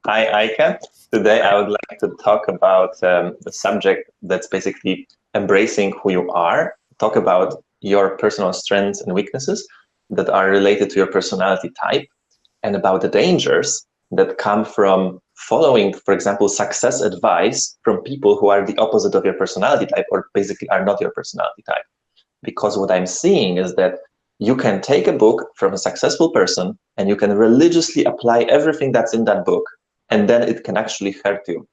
I can. Today, I would like to talk about the subject that's basically embracing who you are, talk about your personal strengths and weaknesses that are related to your personality type, and about the dangers that come from following, for example, success advice from people who are the opposite of your personality type or basically are not your personality type. Because what I'm seeing is that you can take a book from a successful person and you can religiously apply everything that's in that book, and then it can actually hurt you.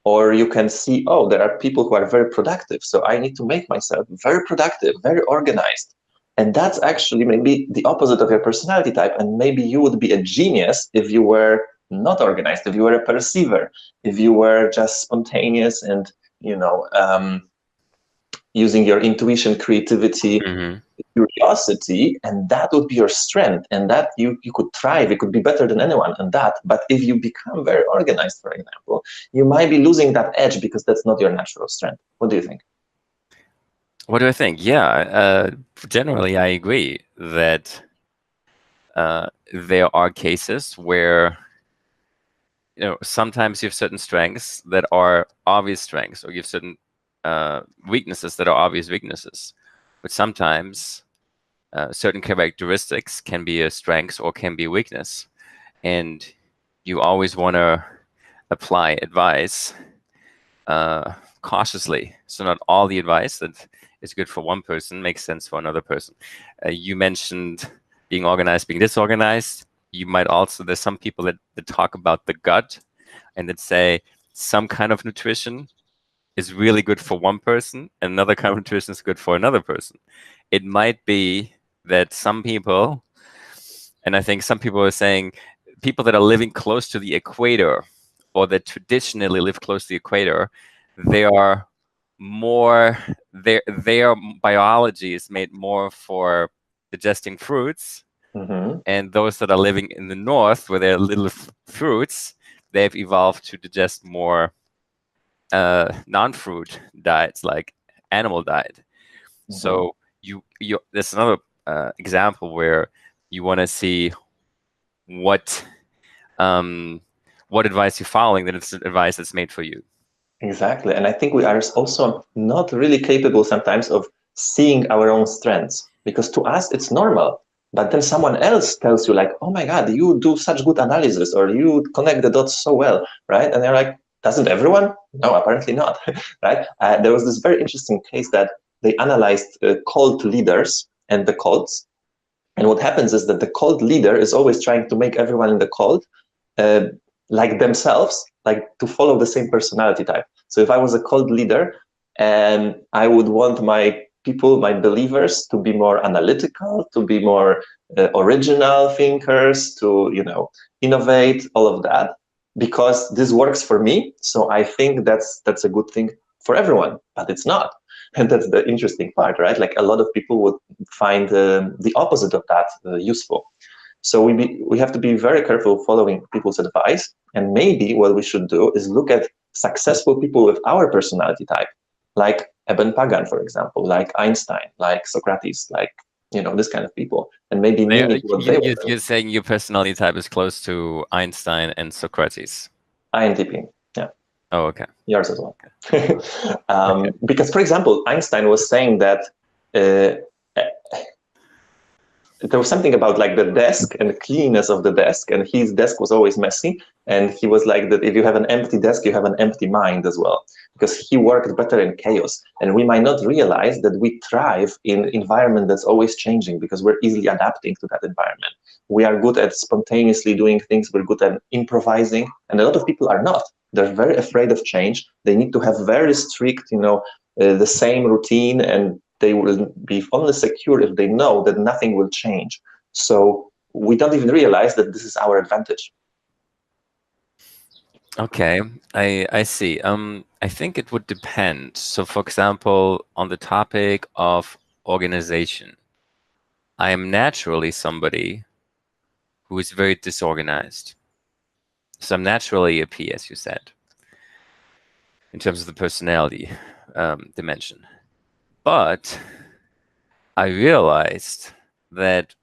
Or you can see, oh, there are people who are very productive, so I need to make myself very productive, very organized. And that's actually maybe the opposite of your personality type. And maybe you would be a genius if you were not organized, if you were a perceiver, if you were just spontaneous and, using your intuition, creativity, Mm-hmm. curiosity, and that would be your strength, and that you could thrive. You could be better than anyone in that. But if you become very organized, for example, you might be losing that edge because that's not your natural strength. What do you think? What do I think? Yeah, generally I agree that there are cases where sometimes you have certain strengths that are obvious strengths, or you have certain weaknesses that are obvious weaknesses. But sometimes certain characteristics can be a strength or can be a weakness, and you always want to apply advice cautiously. So not all the advice that is good for one person makes sense for another person. You mentioned being organized, being disorganized. You might also, there's some people that talk about the gut and that say some kind of nutrition is really good for one person and another kind of nutrition is good for another person. It might be that some people, and I think some people are saying people that are living close to the equator or that traditionally live close to the equator, they are more, their biology is made more for digesting fruits. Mm-hmm. And those that are living in the north, where there are little fruits, they've evolved to digest more non-fruit diets, like animal diet. Mm-hmm. So you there's another example where you want to see what advice you're following, that it's advice that's made for you. Exactly. And I think we are also not really capable sometimes of seeing our own strengths, because to us it's normal. But then someone else tells you, like, oh my God, you do such good analysis, or you connect the dots so well, right? And they're like, doesn't everyone? No, apparently not, right? There was this very interesting case that they analyzed cult leaders and the cults. And what happens is that the cult leader is always trying to make everyone in the cult uh, like themselves, like to follow the same personality type. So if I was a cult leader, and I would want my people, my believers, to be more analytical, to be more original thinkers, to innovate, all of that, because this works for me. So I think that's a good thing for everyone, but it's not. And that's the interesting part, right? Like a lot of people would find the opposite of that useful. So we have to be very careful following people's advice. And maybe what we should do is look at successful people with our personality type, like Eben Pagan, for example, like Einstein, like Socrates, like this kind of people, and maybe mimic what they were. You're saying your personality type is close to Einstein and Socrates. INTP, yeah. Oh, okay. Yours as well. Okay. Because, for example, Einstein was saying that uh, there was something about like the desk and the cleanness of the desk, and his desk was always messy. And he was like that if you have an empty desk, you have an empty mind as well, because he worked better in chaos. And we might not realize that we thrive in environment that's always changing because we're easily adapting to that environment. We are good at spontaneously doing things. We're good at improvising, and a lot of people are not. They're very afraid of change. They need to have very strict, the same routine, and they will be only secure if they know that nothing will change. So we don't even realize that this is our advantage. Okay, I see. I think it would depend. So, for example, on the topic of organization, I am naturally somebody who is very disorganized. So I'm naturally a P, as you said, in terms of the personality dimension. But I realized that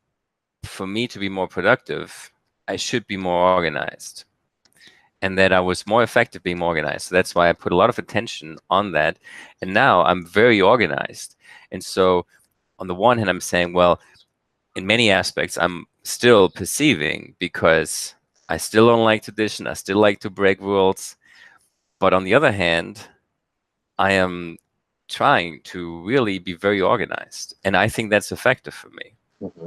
for me to be more productive, I should be more organized. and that I was more effective being more organized. So that's why I put a lot of attention on that. And now I'm very organized. And so on the one hand, I'm saying, well, in many aspects, I'm still perceiving because I still don't like tradition. I still like to break rules. But on the other hand, I am trying to really be very organized. And I think that's effective for me.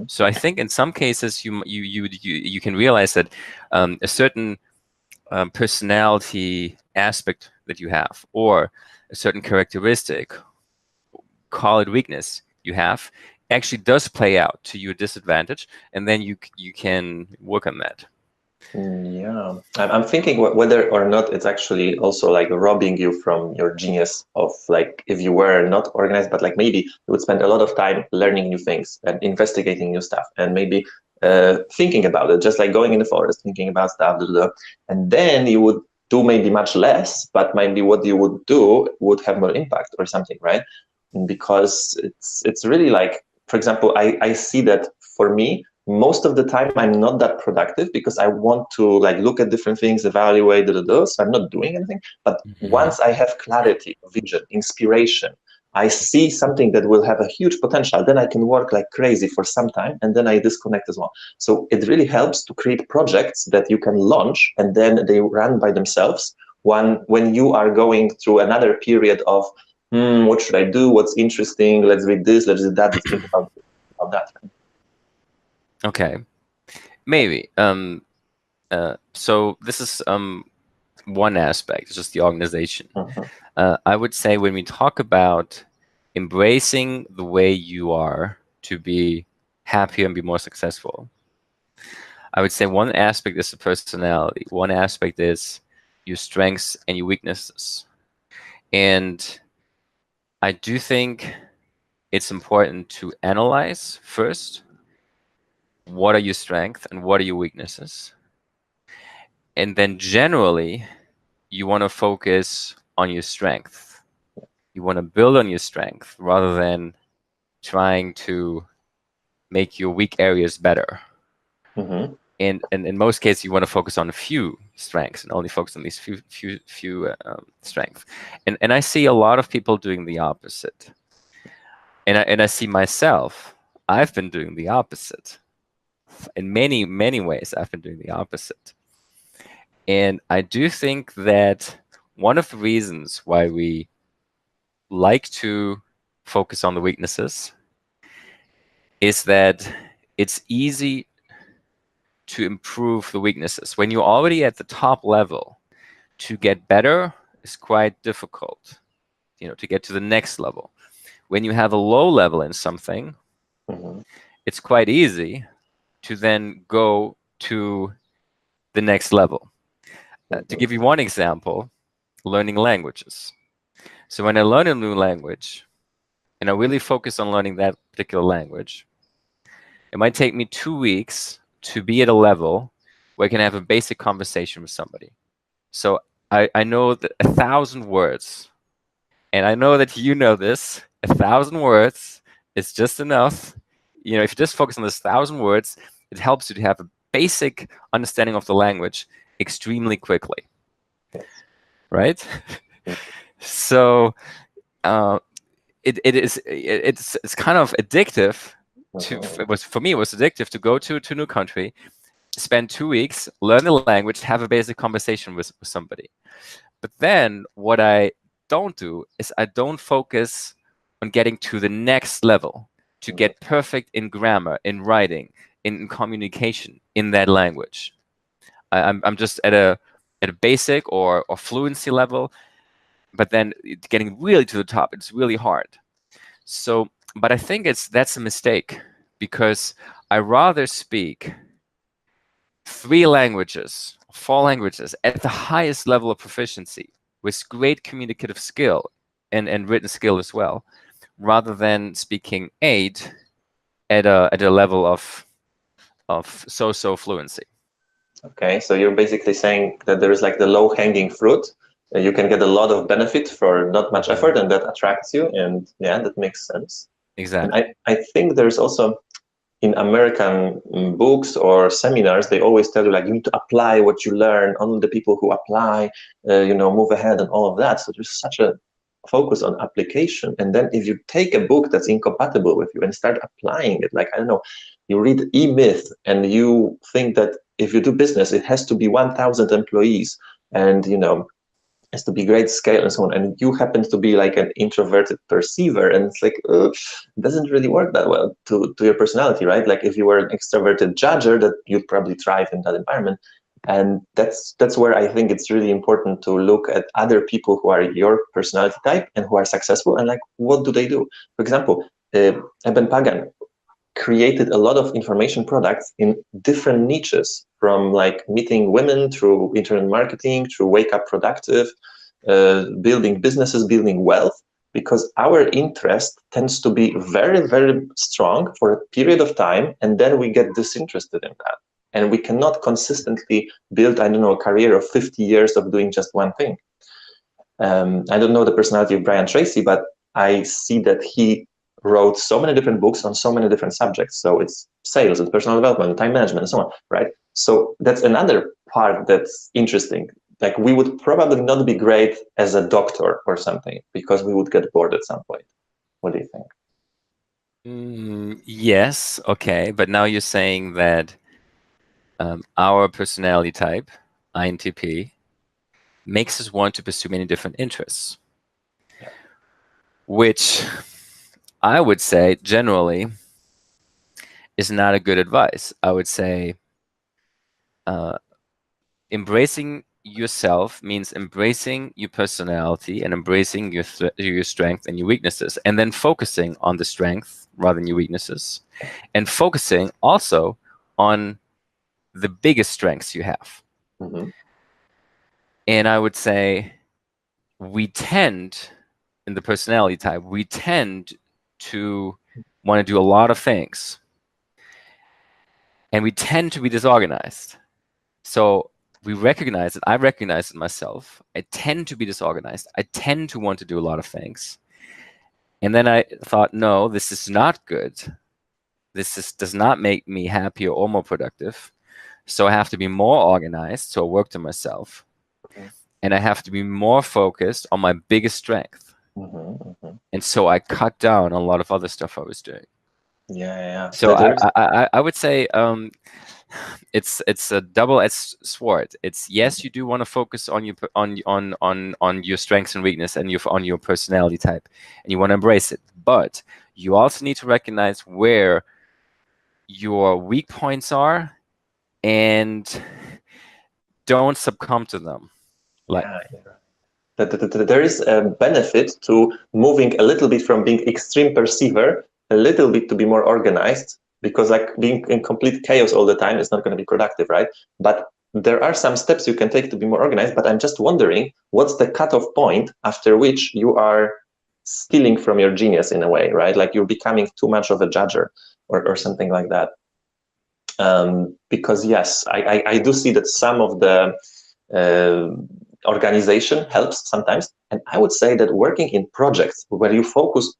So I think in some cases you can realize that a certain personality aspect that you have, or a certain characteristic, call it weakness, you have, actually does play out to your disadvantage, and then you can work on that. Yeah, I'm thinking whether or not it's actually also like robbing you from your genius of like, if you were not organized, but like maybe you would spend a lot of time learning new things and investigating new stuff, and maybe thinking about it, just like going in the forest, thinking about stuff, blah, blah, blah. And then you would do maybe much less, but maybe what you would do would have more impact or something, right? Because it's really like, for example, I see that for me, most of the time I'm not that productive because I want to like look at different things, evaluate, so I'm not doing anything. But once I have clarity, vision, inspiration, I see something that will have a huge potential, then I can work like crazy for some time, and then I disconnect as well. So it really helps to create projects that you can launch and then they run by themselves when you are going through another period of what should I do? What's interesting? Let's read this, let's read that, let's think about that. Okay, maybe. So this is one aspect, just the organization. I would say when we talk about embracing the way you are to be happier and be more successful, I would say one aspect is the personality. One aspect is your strengths and your weaknesses. And I do think it's important to analyze first, what are your strengths and what are your weaknesses? And then generally, you want to focus on your strength. You want to build on your strength rather than trying to make your weak areas better. And in most cases, you want to focus on a few strengths and only focus on these few strengths. And I see a lot of people doing the opposite. And I see myself, I've been doing the opposite. In many, many ways, I've been doing the opposite. And I do think that one of the reasons why we like to focus on the weaknesses is that it's easy to improve the weaknesses. When you're already at the top level, to get better is quite difficult, to get to the next level. When you have a low level in something, it's quite easy to then go to the next level. To give you one example, learning languages. So when I learn a new language, and I really focus on learning that particular language, it might take me 2 weeks to be at a level where I can have a basic conversation with somebody. So I know that 1,000 words, and I know that you know this, 1,000 words is just enough. If you just focus on this 1,000 words, it helps you to have a basic understanding of the language extremely quickly, right? So it's kind of addictive. For me, it was addictive to go to a new country, spend 2 weeks, learn the language, have a basic conversation with somebody. But then what I don't do is I don't focus on getting to the next level, to get perfect in grammar, in writing, in communication in that language. I'm just at a basic or fluency level, but then getting really to the top, it's really hard. So, but I think that's a mistake, because I rather speak 3 languages, 4 languages at the highest level of proficiency with great communicative skill and written skill as well, rather than speaking 8 at a level of so fluency. Okay, so you're basically saying that there is like the low-hanging fruit. You can get a lot of benefit for not much effort, and that attracts you. And yeah, that makes sense. Exactly. And I think there's also, in American books or seminars, they always tell you like you need to apply what you learn. Only the people who apply, move ahead and all of that. So there's such a focus on application. And then if you take a book that's incompatible with you and start applying it, like I don't know, you read E-Myth and you think that if you do business, it has to be 1,000 employees and has to be great scale and so on, and you happen to be like an introverted perceiver, and it's like it doesn't really work that well to your personality, right? Like if you were an extroverted judger, that you'd probably thrive in that environment. And that's where I think it's really important to look at other people who are your personality type and who are successful, and like what do they do. For example, Eben Pagan created a lot of information products in different niches, from like meeting women through internet marketing, through Wake Up Productive, building businesses, building wealth, because our interest tends to be very, very strong for a period of time, and then we get disinterested in that. And we cannot consistently build, I don't know, a career of 50 years of doing just one thing. I don't know the personality of Brian Tracy, but I see that he wrote so many different books on so many different subjects. So it's sales, it's personal development, time management, and so on, right? So that's another part that's interesting. Like we would probably not be great as a doctor or something because we would get bored at some point. What do you think? Yes, okay. But now you're saying that our personality type, INTP, makes us want to pursue many different interests, which I would say generally is not a good advice. I would say embracing yourself means embracing your personality and embracing your strength and your weaknesses, and then focusing on the strength rather than your weaknesses, and focusing also on the biggest strengths you have. Mm-hmm. And I would say we tend, in the personality type, we tend to want to do a lot of things, and we tend to be disorganized. So we recognize it. I recognize it myself. I tend to be disorganized. I tend to want to do a lot of things. And then I thought, no, this is not good. Does not make me happier or more productive. So I have to be more organized. So I worked on myself. Okay. And I have to be more focused on my biggest strength. Mm-hmm, mm-hmm. And so I cut down on a lot of other stuff I was doing. Yeah. So I would say it's a double-edged sword. It's yes, you do want to focus on your strengths and weakness and on your personality type, and you want to embrace it. But you also need to recognize where your weak points are, and don't succumb to them. There is a benefit to moving a little bit from being extreme perceiver a little bit to be more organized, because like being in complete chaos all the time is not going to be productive, right? But there are some steps you can take to be more organized. But I'm just wondering, what's the cutoff point after which you are stealing from your genius in a way, right? Like you're becoming too much of a judger or something like that. Because yes, I do see that some of the organization helps sometimes. And I would say that working in projects where you focus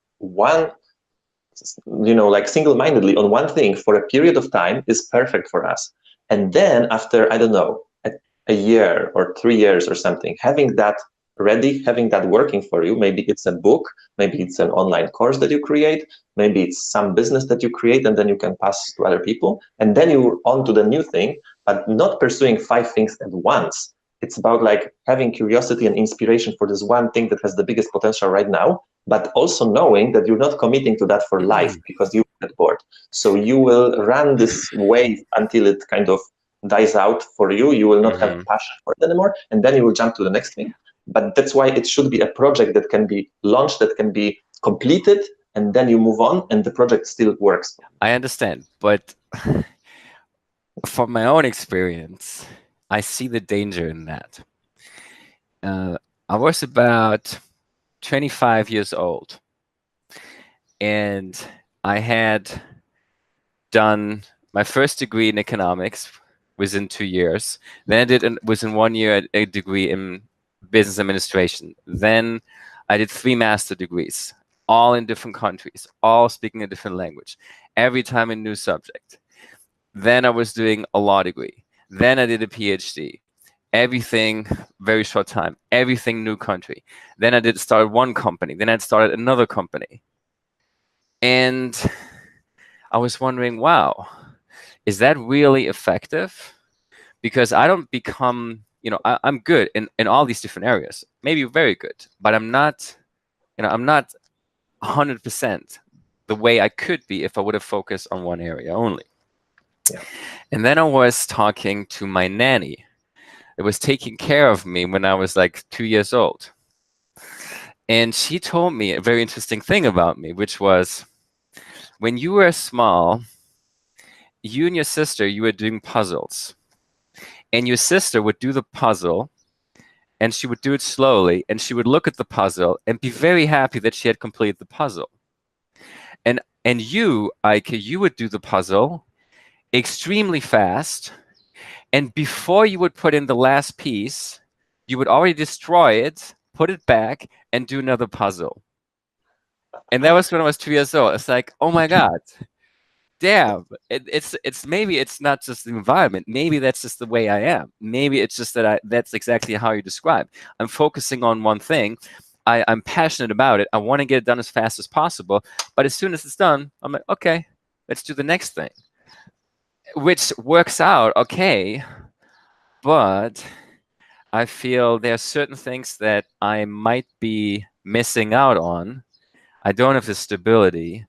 like single-mindedly on one thing for a period of time is perfect for us. And then after, I don't know, a year or 3 years or something, having that ready, having that working for you, maybe it's a book, maybe it's an online course that you create, maybe it's some business that you create and then you can pass to other people. And then you're on to the new thing, but not pursuing 5 things at once. It's about like having curiosity and inspiration for this one thing that has the biggest potential right now, but also knowing that you're not committing to that for life because you get bored. So you will run this wave until it kind of dies out for you. You will not have passion for it anymore, and then you will jump to the next thing. But that's why it should be a project that can be launched, that can be completed, and then you move on, and the project still works. I understand, but from my own experience, I see the danger in that. I was about 25 years old, and I had done my first degree in economics within 2 years. Then I did within 1 year a degree in business administration. Then I did 3 master degrees. all in different countries, all speaking a different language, every time a new subject. Then I was doing a law degree. Then I did a PhD. Everything very short time, everything new country. Then I did start one company. Then I started another company. And I was wondering, wow, is that really effective? Because I don't become, I'm good in all these different areas, maybe very good, but I'm not 100% the way I could be if I would have focused on one area only. Yeah. And then I was talking to my nanny. It was taking care of me when I was like 2 years old. And she told me a very interesting thing about me, which was when you were small, you and your sister, you were doing puzzles. And your sister would do the puzzle and she would do it slowly and she would look at the puzzle and be very happy that she had completed the puzzle. And you, Eike, you would do the puzzle extremely fast. And before you would put in the last piece, you would already destroy it, put it back, and do another puzzle. And that was when I was 2 years old. It's like, oh my God, damn. It's maybe it's not just the environment. Maybe that's just the way I am. Maybe it's just that that's exactly how you describe. I'm focusing on one thing. I'm passionate about it. I want to get it done as fast as possible. But as soon as it's done, I'm like, okay, let's do the next thing. Which works out okay, but I feel there are certain things that I might be missing out on. I don't have the stability.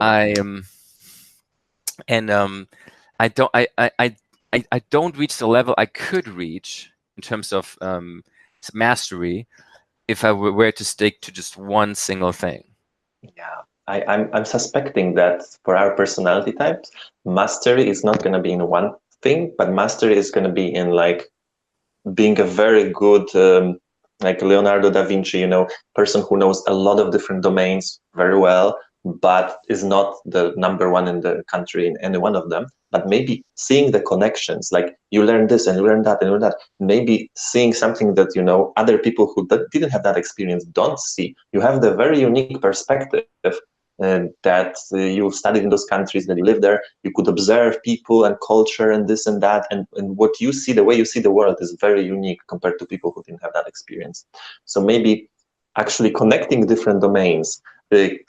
I don't reach the level I could reach in terms of mastery if I were to stick to just one single thing. Yeah, I'm suspecting that for our personality types, mastery is not going to be in one thing, but mastery is going to be in like being a very good, like Leonardo da Vinci, person who knows a lot of different domains very well, but is not the number one in the country in any one of them. But maybe seeing the connections, like you learn this and you learn that and you learn that, maybe seeing something that, other people who didn't have that experience don't see. You have the very unique perspective that you studied in those countries, that you live there, you could observe people and culture and this and that, and what you see, the way you see the world is very unique compared to people who didn't have that experience. So maybe actually connecting different domains,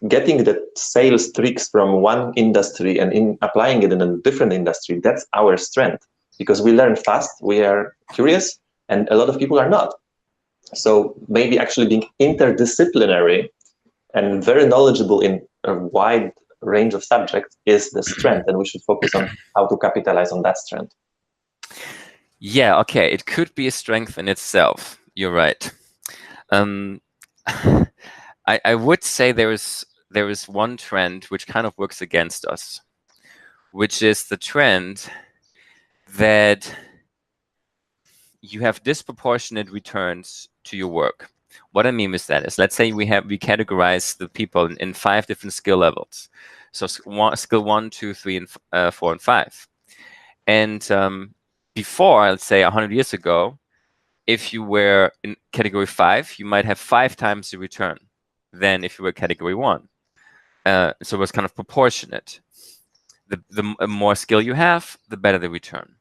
getting the sales tricks from one industry and applying it in a different industry, that's our strength, because we learn fast, we are curious, and a lot of people are not. So maybe actually being interdisciplinary and very knowledgeable in a wide range of subjects is the strength, and we should focus on how to capitalize on that strength. Yeah, okay, it could be a strength in itself. You're right. I would say there is one trend which kind of works against us, which is the trend that you have disproportionate returns to your work. What I mean with that is, let's say we categorize the people in 5 different skill levels. So skill 1, 2, 3, and 4, and 5. And before, let's say 100 years ago, if you were in category 5, you might have 5 times the return than if you were category 1. So it was kind of proportionate. The more skill you have, the better the return.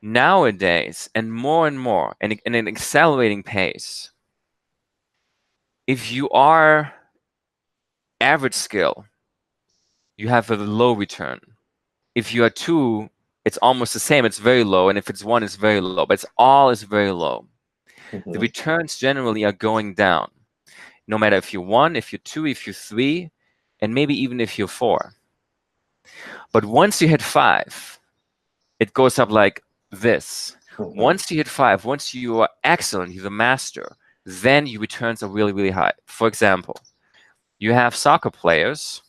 Nowadays, and more, and in an accelerating pace, if you are average skill, you have a low return. If you are 2, it's almost the same. It's very low. And if it's 1, it's very low. But all is very low. Mm-hmm. The returns generally are going down, no matter if you're 1, if you're 2, if you're 3, and maybe even if you're 4. But once you hit 5, it goes up like this. Mm-hmm. Once you hit 5, once you are excellent, you're the master, then your returns are really, really high. For example, you have soccer players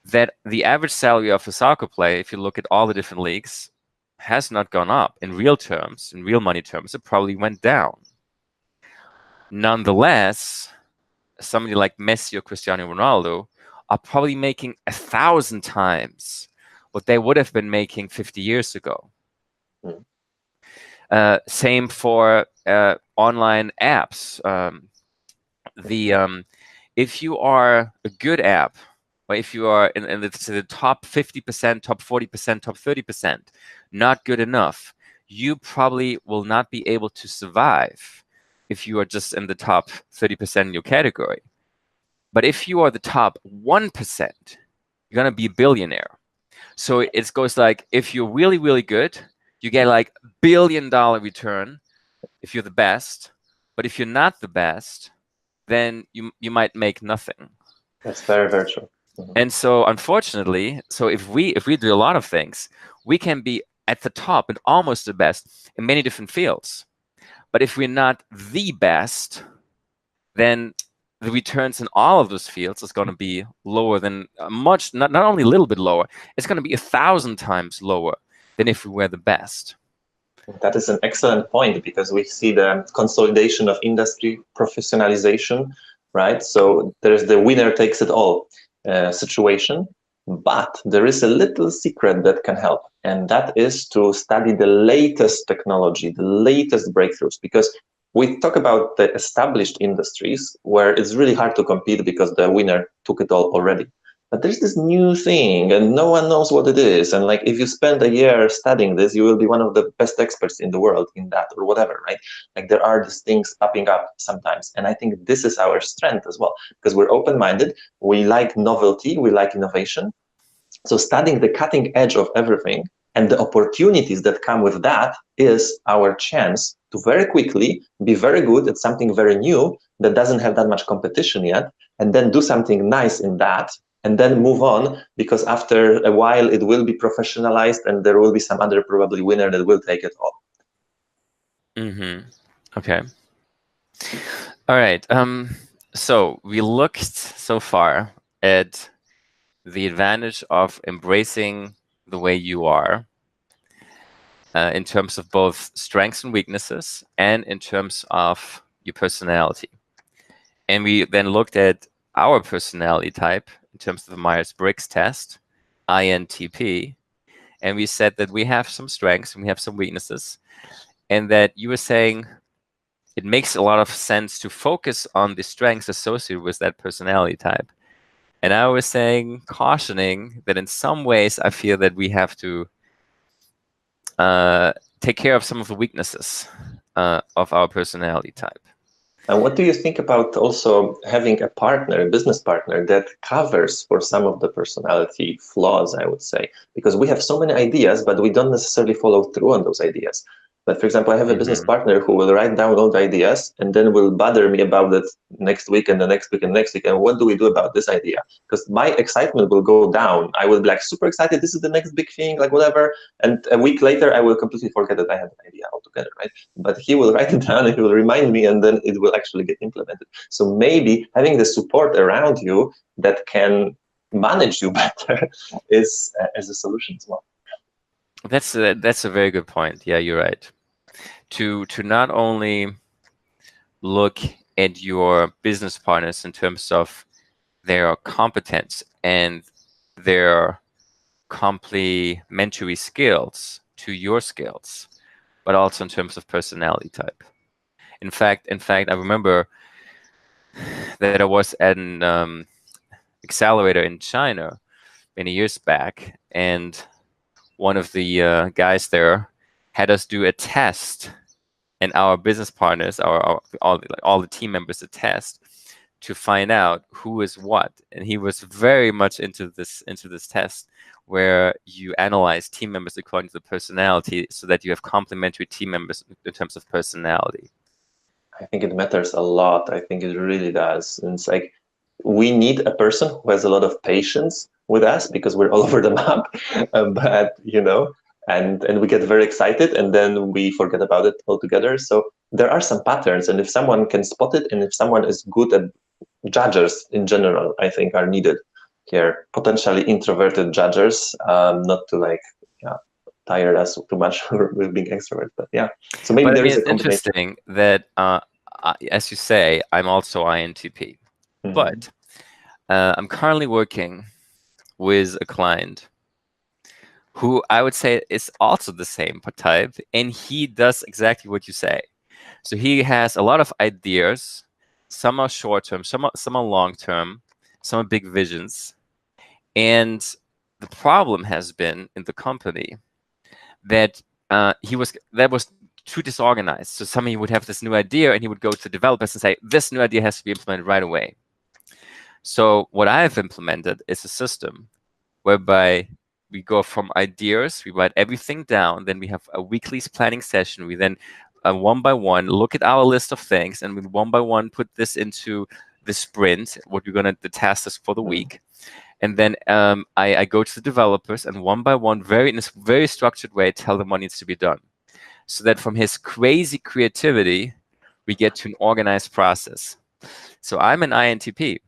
that the average salary of a soccer player, if you look at all the different leagues, has not gone up. In real terms, in real money terms, it probably went down. Nonetheless, somebody like Messi or Cristiano Ronaldo are probably making 1,000 times what they would have been making 50 years ago. Same for online apps. if you are a good app, or if you are in the top 50%, top 40%, top 30%, not good enough, you probably will not be able to survive if you are just in the top 30% in your category. But if you are the top 1%, you're going to be a billionaire. So it goes like, if you're really, really good, you get like $1 billion return if you're the best. But if you're not the best, then you might make nothing. That's very, very true. And so unfortunately, so if we do a lot of things, we can be at the top and almost the best in many different fields. But if we're not the best, then the returns in all of those fields is going to be lower than much, not only a little bit lower, it's going to be 1,000 times lower than if we were the best. That is an excellent point, because we see the consolidation of industry, professionalization, right? So there's the winner takes it all situation, but there is a little secret that can help, and that is to study the latest technology, the latest breakthroughs, because we talk about the established industries where it's really hard to compete because the winner took it all already. But there's this new thing and no one knows what it is. And like, if you spend a year studying this, you will be one of the best experts in the world in that or whatever, right? Like, there are these things popping up sometimes. And I think this is our strength as well, because we're open-minded. We like novelty. We like innovation. So studying the cutting edge of everything and the opportunities that come with that is our chance to very quickly be very good at something very new that doesn't have that much competition yet, and then do something nice in that, and then move on, because after a while it will be professionalized and there will be some other probably winner that will take it all. Mm-hmm. Okay. All right. So we looked so far at the advantage of embracing the way you are in terms of both strengths and weaknesses, and in terms of your personality. And we then looked at our personality type in terms of the Myers-Briggs test, INTP, and we said that we have some strengths and we have some weaknesses, and that you were saying it makes a lot of sense to focus on the strengths associated with that personality type. And I was saying, cautioning, that in some ways I feel that we have to take care of some of the weaknesses of our personality type. And what do you think about also having a partner, a business partner, that covers for some of the personality flaws, I would say? Because we have so many ideas, but we don't necessarily follow through on those ideas. But for example, I have a business partner who will write down all the ideas and then will bother me about it next week and the next week and next week. And what do we do about this idea? Because my excitement will go down. I will be like super excited. This is the next big thing, like whatever. And a week later, I will completely forget that I had an idea altogether, right? But he will write it down and he will remind me, and then it will actually get implemented. So maybe having the support around you that can manage you better is a solution as well. That's a very good point. Yeah, you're right. To not only look at your business partners in terms of their competence and their complementary skills to your skills, but also in terms of personality type. In fact, I remember that I was at an accelerator in China many years back, and one of the guys there had us do a test, and our business partners, all the team members, a test to find out who is what. And he was very much into this test, where you analyze team members according to the personality, so that you have complementary team members in terms of personality. I think it matters a lot. I think it really does. And it's like, we need a person who has a lot of patience with us, because we're all over the map. But and we get very excited and then we forget about it altogether. So there are some patterns, and if someone can spot it, and if someone is good at judges in general, I think are needed here. Potentially introverted judges, not to tire us too much with being extrovert, but yeah. So maybe there is a combination. It's interesting that, as you say, I'm also INTP, but I'm currently working with a client who I would say is also the same type, and he does exactly what you say. So he has a lot of ideas, some are short-term, some are long-term, some are big visions. And the problem has been in the company that that was too disorganized. So somebody would have this new idea and he would go to the developers and say, this new idea has to be implemented right away. So what I've implemented is a system whereby we go from ideas, we write everything down, then we have a weekly planning session. We then one by one look at our list of things, and we one by one put this into the sprint, what we're gonna, the task is for the week. And then I go to the developers and one by one, in a very structured way, tell them what needs to be done. So that from his crazy creativity, we get to an organized process. So I'm an INTP,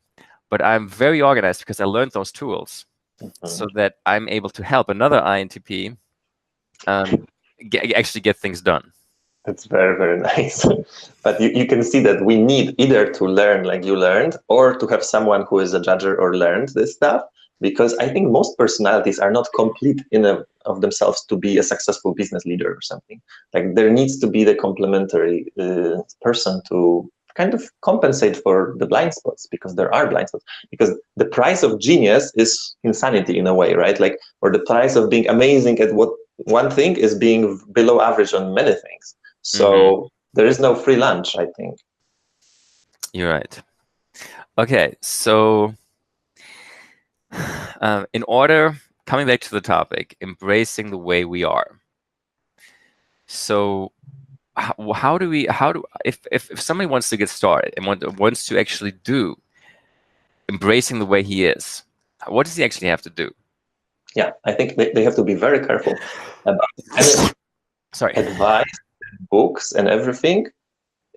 but I'm very organized because I learned those tools, so that I'm able to help another INTP actually get things done. That's very, very nice. But you can see that we need either to learn like you learned, or to have someone who is a judger or learned this stuff, because I think most personalities are not complete of themselves to be a successful business leader or something. Like there needs to be the complementary person to kind of compensate for the blind spots, because there are blind spots. Because the price of genius is insanity in a way, right? Like, or the price of being amazing at what one thing is being below average on many things. So there is no free lunch, I think. You're right. Okay, so coming back to the topic, embracing the way we are. So if somebody wants to get started and wants to actually do embracing the way he is, what does he actually have to do? Yeah, I think they have to be very careful about advice, books and everything,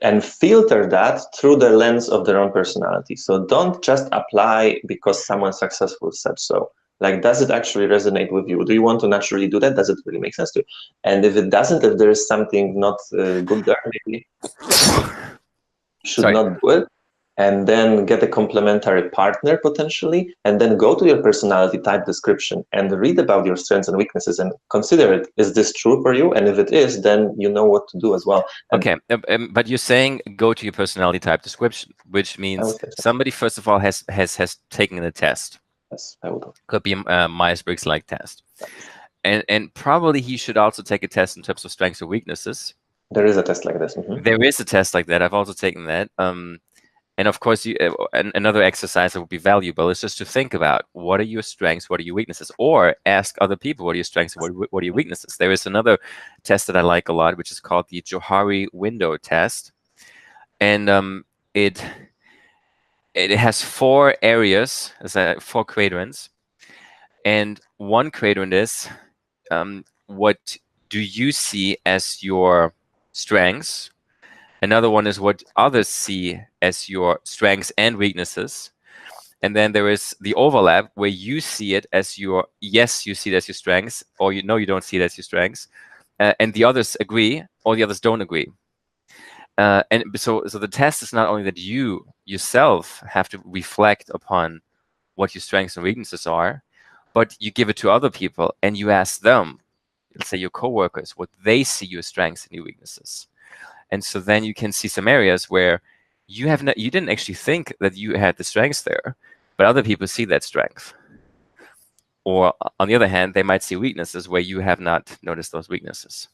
and filter that through the lens of their own personality. So don't just apply because someone successful said so. Like, does it actually resonate with you? Do you want to naturally do that? Does it really make sense to you? And if it doesn't, if there is something not good there, maybe you should not do it. And then get a complementary partner potentially, and then go to your personality type description and read about your strengths and weaknesses and consider it. Is this true for you? And if it is, then you know what to do as well. Okay, but you're saying go to your personality type description, which means somebody first of all has taken the test. Yes, I would. Could be a Myers-Briggs-like test, and probably he should also take a test in terms of strengths or weaknesses. There is a test like this. There is a test like that. I've also taken that. And of course, another exercise that would be valuable is just to think about what are your strengths, what are your weaknesses, or ask other people what are your strengths, what are your weaknesses. There is another test that I like a lot, which is called the Johari Window Test, and it has 4 areas, 4 quadrants, and one quadrant is what do you see as your strengths. Another one is what others see as your strengths and weaknesses. And then there is the overlap where you see it as you see it as your strengths, or you don't see it as your strengths. And the others agree, or the others don't agree. And so the test is not only that you yourself have to reflect upon what your strengths and weaknesses are, but you give it to other people and you ask them, let's say your coworkers, what they see your strengths and your weaknesses. And so then you can see some areas where you didn't actually think that you had the strengths there, but other people see that strength. Or on the other hand, they might see weaknesses where you have not noticed those weaknesses.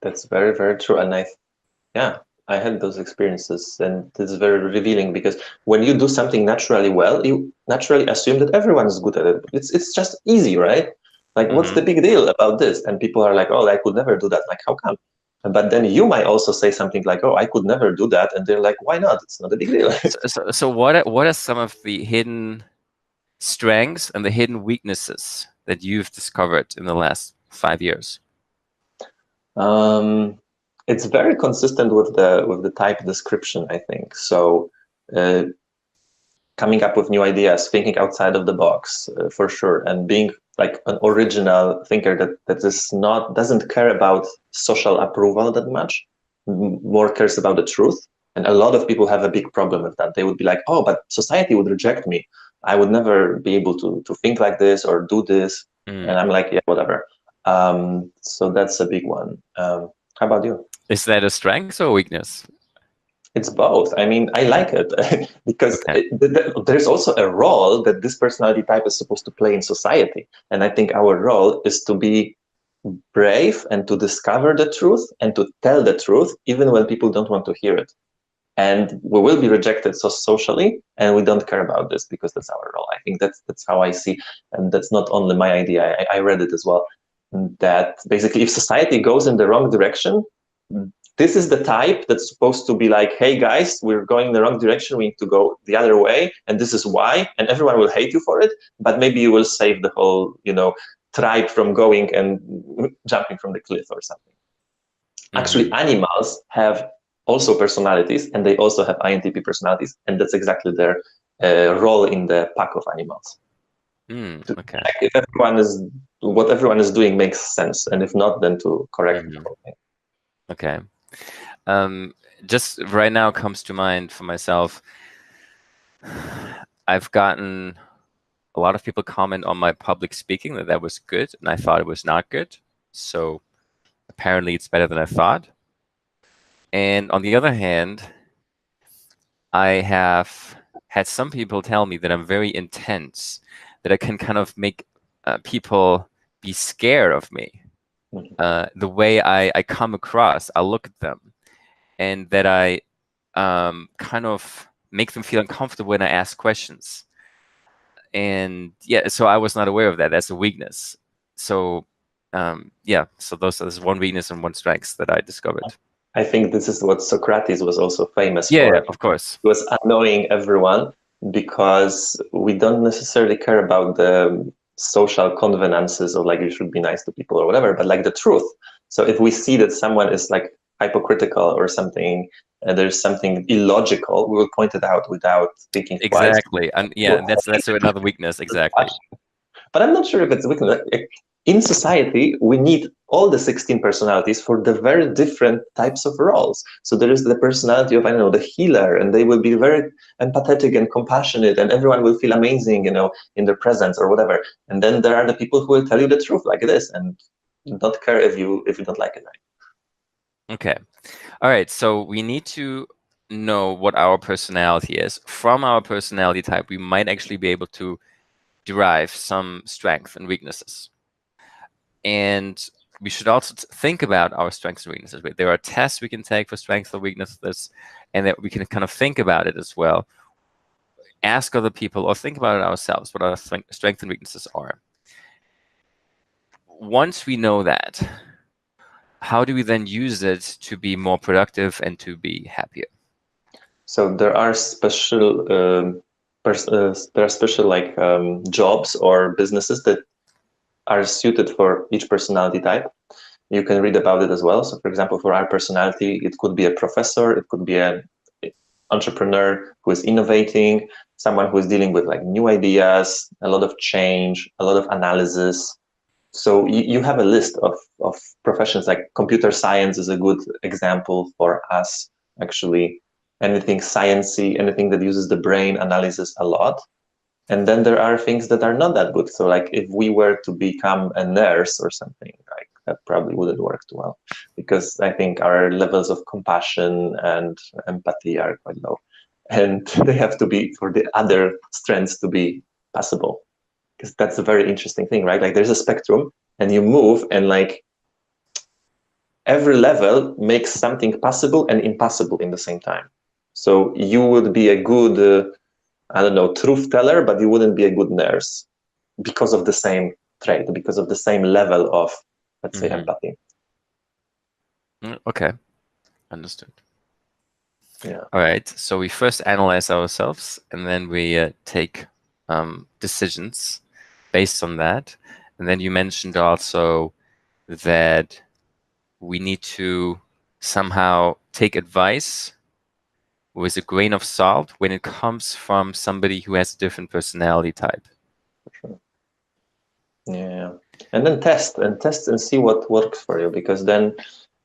That's very, very true. And I had those experiences, and it's very revealing, because when you do something naturally well, you naturally assume that everyone is good at it. It's just easy, right? Like, what's the big deal about this? And people are like, oh, I could never do that. Like, how come? But then you might also say something like, oh, I could never do that. And they're like, why not? It's not a big deal. So what are some of the hidden strengths and the hidden weaknesses that you've discovered in the last 5 years? It's very consistent with the type description, I think. So coming up with new ideas, thinking outside of the box, for sure, and being like an original thinker that doesn't care about social approval that much, more cares about the truth. And a lot of people have a big problem with that. They would be like, oh, but society would reject me. I would never be able to think like this or do this. And I'm like, yeah, whatever. So that's a big one. How about you? Is that a strength or a weakness? It's both. I mean, I like it because Okay. there's also a role that this personality type is supposed to play in society. And I think our role is to be brave and to discover the truth and to tell the truth, even when people don't want to hear it. And we will be rejected socially, and we don't care about this because that's our role. I think that's how I see, and that's not only my idea. I read it as well. That basically, if society goes in the wrong direction, this is the type that's supposed to be like, hey guys, we're going in the wrong direction. We need to go the other way, and this is why. And everyone will hate you for it, but maybe you will save the whole, tribe from going and jumping from the cliff or something. Actually, animals have also personalities, and they also have INTP personalities, and that's exactly their role in the pack of animals. Okay. Like if what everyone is doing makes sense, and if not, then to correct the whole thing. Okay. Just right now comes to mind for myself, I've gotten a lot of people comment on my public speaking that was good, and I thought it was not good. So apparently it's better than I thought. And on the other hand, I have had some people tell me that I'm very intense, that I can kind of make people be scared of me. The way I come across, I look at them, and that I kind of make them feel uncomfortable when I ask questions. And yeah, so I was not aware of that. That's a weakness. So yeah, so there's one weakness and one strength that I discovered. I think this is what Socrates was also famous for. Yeah, of course. He was annoying everyone because we don't necessarily care about the social convenances of like you should be nice to people or whatever, but like the truth. So if we see that someone is like hypocritical or something, there's something illogical, we will point it out without thinking twice. Exactly. And yeah, that's another weakness. Exactly. But I'm not sure if it's a weakness. In society, we need all the 16 personalities for the very different types of roles. So there is the personality of, I don't know, the healer, and they will be very empathetic and compassionate, and everyone will feel amazing, in their presence or whatever. And then there are the people who will tell you the truth like this and don't care if you don't like it. Okay. All right. So we need to know what our personality is. From our personality type, we might actually be able to derive some strengths and weaknesses. And we should also think about our strengths and weaknesses. There are tests we can take for strengths or weaknesses, and that we can kind of think about it as well. Ask other people or think about it ourselves, what our strengths and weaknesses are. Once we know that, how do we then use it to be more productive and to be happier? So there are special jobs or businesses that are suited for each personality type. You can read about it as well. So for example, for our personality, it could be a professor, it could be an entrepreneur who is innovating, someone who is dealing with like new ideas, a lot of change, a lot of analysis. So you have a list of professions. Like computer science is a good example for us, actually. Anything sciencey, anything that uses the brain analysis a lot. And then there are things that are not that good. So like if we were to become a nurse or something, like that probably wouldn't work too well, because I think our levels of compassion and empathy are quite low. And they have to be, for the other strengths to be passable. Because that's a very interesting thing, right? Like there's a spectrum and you move, and like every level makes something possible and impossible in the same time. So you would be a good I don't know, truth teller, but you wouldn't be a good nurse because of the same trait, because of the same level of, let's say, empathy. Okay, understood. Yeah. All right. So we first analyze ourselves, and then we take decisions based on that. And then you mentioned also that we need to somehow take advice with a grain of salt when it comes from somebody who has a different personality type. For sure. Yeah. And then test and see what works for you, because then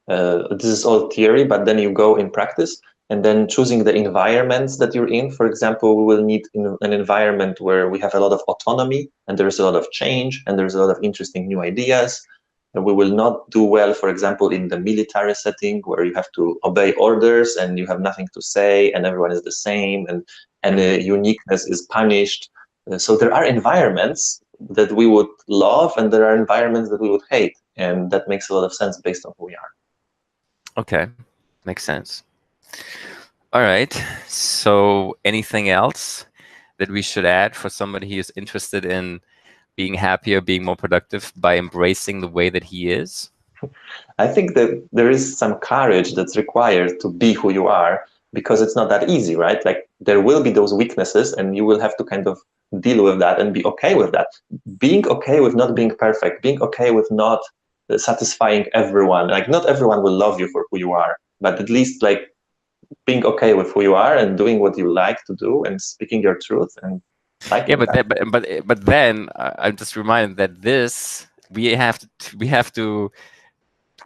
this is all theory, but then you go in practice, and then choosing the environments that you're in. For example, we will need an environment where we have a lot of autonomy and there's a lot of change and there's a lot of interesting new ideas. And we will not do well, for example, in the military setting where you have to obey orders and you have nothing to say and everyone is the same and uniqueness is punished. So there are environments that we would love and there are environments that we would hate. And that makes a lot of sense based on who we are. Okay, makes sense. All right, so anything else that we should add for somebody who is interested in being happier, being more productive by embracing the way that he is? I think that there is some courage that's required to be who you are, because it's not that easy, right? Like there will be those weaknesses and you will have to kind of deal with that and be okay with that. Being okay with not being perfect, being okay with not satisfying everyone. Like not everyone will love you for who you are, but at least like being okay with who you are and doing what you like to do and speaking your truth and yeah, but then I'm just reminded that this we have to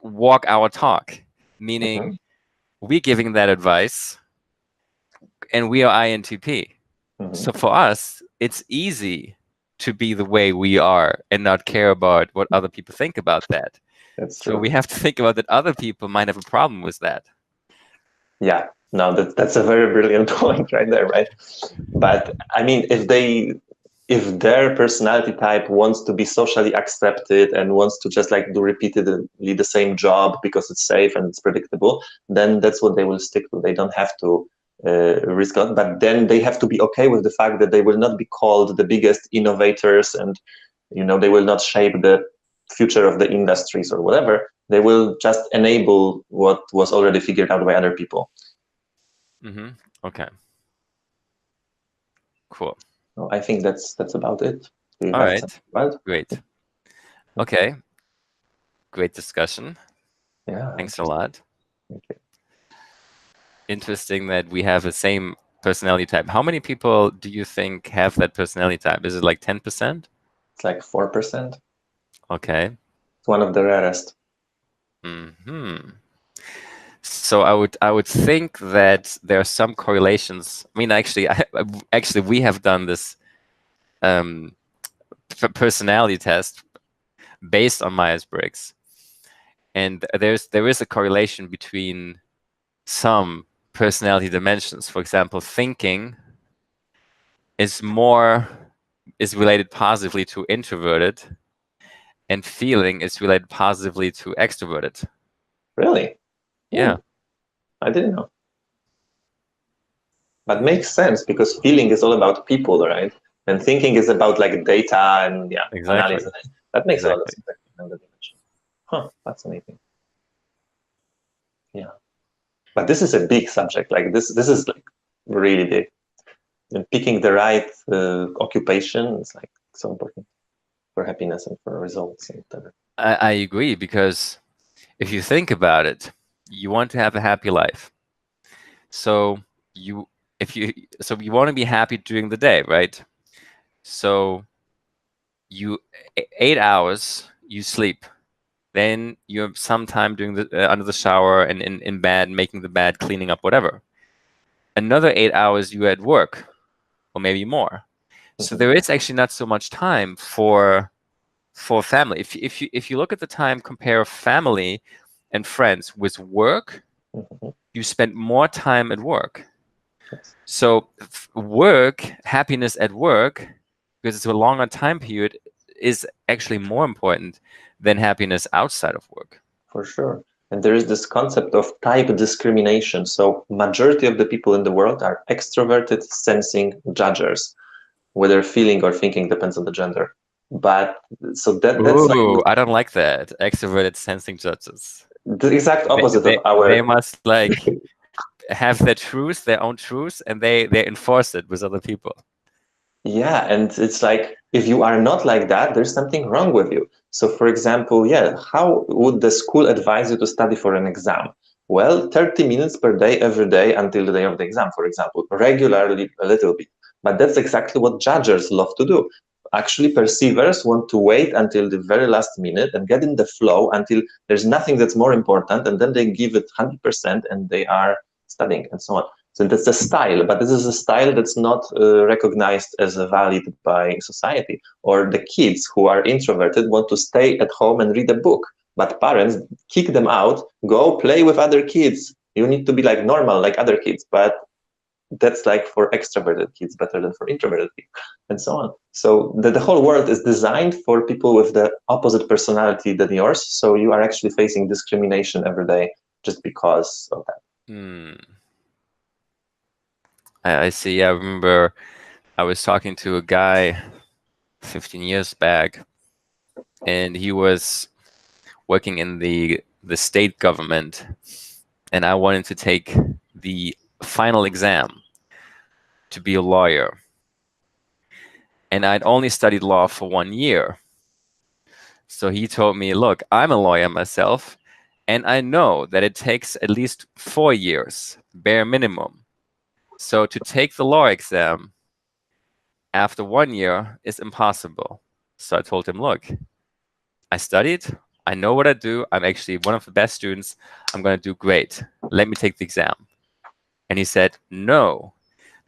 walk our talk, meaning we're giving that advice and we are INTP. So for us, it's easy to be the way we are and not care about what other people think about that. That's true. So we have to think about that other people might have a problem with that. Yeah, no, that's a very brilliant point right there, right? But I mean, if their personality type wants to be socially accepted and wants to just like do repeatedly the same job because it's safe and it's predictable, then that's what they will stick to. They don't have to risk a lot, but then they have to be okay with the fact that they will not be called the biggest innovators and, you know, they will not shape the future of the industries or whatever. They will just enable what was already figured out by other people. Okay. Cool. So I think that's about it. All right. Great. Okay. Great discussion. Yeah. Thanks a lot. Thank you. Interesting that we have the same personality type. How many people do you think have that personality type? Is it like 10%? It's like 4%. Okay. It's one of the rarest. So I would think that there are some correlations. I mean, actually, we have done this personality test based on Myers-Briggs, and there is a correlation between some personality dimensions. For example, thinking is related positively to introverted, and feeling is related positively to extroverted. Really? Yeah. I didn't know. But makes sense because feeling is all about people, right? And thinking is about like data and analysis. That makes a lot of sense. Huh, that's amazing. Yeah. But this is a big subject. Like this is like really big. And picking the right occupation is like so important for happiness and for results and whatever. I agree, because if you think about it, you want to have a happy life. So you want to be happy during the day, right? So 8 hours you sleep, then you have some time doing the under the shower and in bed, making the bed, cleaning up, whatever. Another 8 hours you at work, or maybe more. So there is actually not so much time for family. If you look at the time, compare family and friends with work, you spend more time at work. So happiness at work, because it's a longer time period, is actually more important than happiness outside of work. For sure. And there is this concept of type discrimination. So majority of the people in the world are extroverted, sensing judgers, whether feeling or thinking depends on the gender. But so that's like, I don't like that. Extroverted sensing judges. The exact opposite of our. They must like have their own truth, and they enforce it with other people. Yeah, and it's like if you are not like that, there's something wrong with you. So for example, how would the school advise you to study for an exam? Well, 30 minutes per day, every day until the day of the exam, for example, regularly a little bit. But that's exactly what judges love to do. Actually, perceivers want to wait until the very last minute and get in the flow until there's nothing that's more important, and then they give it 100% and they are studying and so on. So that's a style, but this is a style that's not recognized as valid by society. Or the kids who are introverted want to stay at home and read a book. but parents kick them out, go play with other kids. You need to be like normal, like other kids. But that's like for extroverted kids better than for introverted people, and so on. So the whole world is designed for people with the opposite personality than yours. So you are actually facing discrimination every day just because of that. I see. I remember I was talking to a guy 15 years back, and he was working in the state government, and I wanted to take the final exam to be a lawyer. And I'd only studied law for 1 year. So he told me, look, I'm a lawyer myself, and I know that it takes at least 4 years, bare minimum. So to take the law exam after 1 year is impossible. So I told him, look, I studied, I know what I do, I'm actually one of the best students, I'm going to do great. Let me take the exam. And he said, no,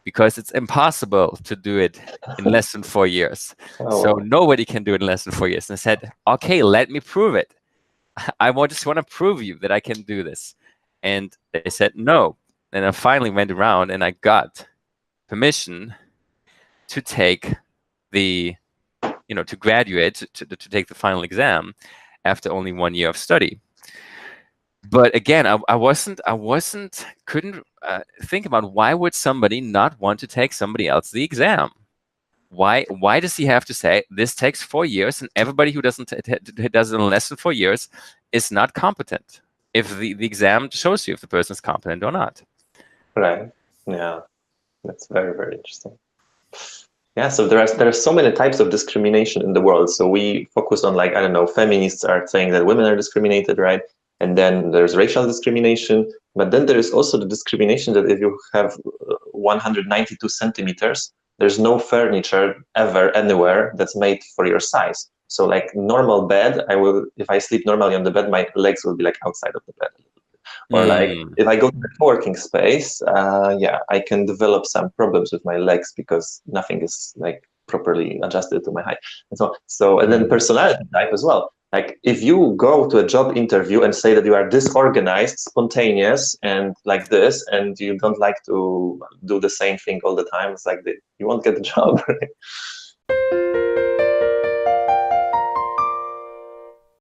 because it's impossible to do it in less than 4 years. Oh, So wow. nobody can do it in less than 4 years. And I said, okay, let me prove it. I just want to prove you that I can do this. And they said no. And I finally went around and I got permission to take the, to graduate, to take the final exam after only 1 year of study. But again, couldn't think about why would somebody not want to take somebody else the exam? Why does he have to say this takes 4 years and everybody who does it in less than 4 years is not competent? If the exam shows you if the person is competent or not. Right. Yeah. That's very, very interesting. Yeah, so there are so many types of discrimination in the world. So we focus on, like, I don't know, feminists are saying that women are discriminated, right? And then there's racial discrimination. But then there is also the discrimination that if you have 192 centimeters, there's no furniture ever anywhere that's made for your size. So like normal bed, if I sleep normally on the bed, my legs will be like outside of the bed. Or like if I go to the co-working space, yeah, I can develop some problems with my legs because nothing is like properly adjusted to my height. And and then personality type as well. Like if you go to a job interview and say that you are disorganized, spontaneous, and like this, and you don't like to do the same thing all the time, it's like you won't get the job. Right?